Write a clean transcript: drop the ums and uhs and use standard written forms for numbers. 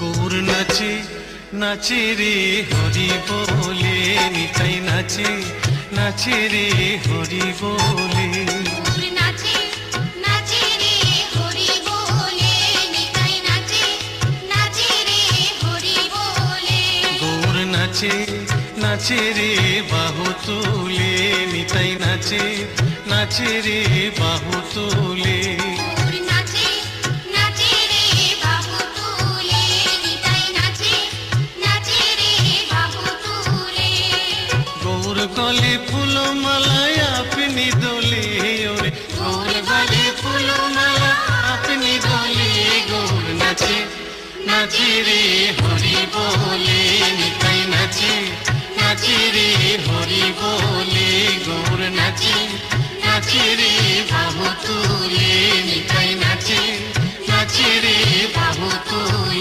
গৌর নাচে নাচে রে হরি বলে, নিতাই নাচে নাচে রে হরি বলে। গৌর নাচে নাচে রে হরি বলে, নিতাই নাচে নাচে রে হরি বলে। গৌর নাচে নাচে রে বাহু তুলে, নিতাই নাচে নাচে রে বাহু তুলে। গৌর নাচে নাচে রে বাহু তুলে, নিতাই নাচে নাচে রে বাহু তুলে। গৌর গলে ফুল মালায় আপনি দোলে, ওরে গৌর গলে ফুল মালা আপনি দোলে। গৌর নাচে নাচে রে হরি বলে, নিতাই নাচে নাচে রে হরি বলে। গৌর নাচে নাচে রে বাহু তুলে, নিতাই নাচে নাচে রে বাহু তুলে।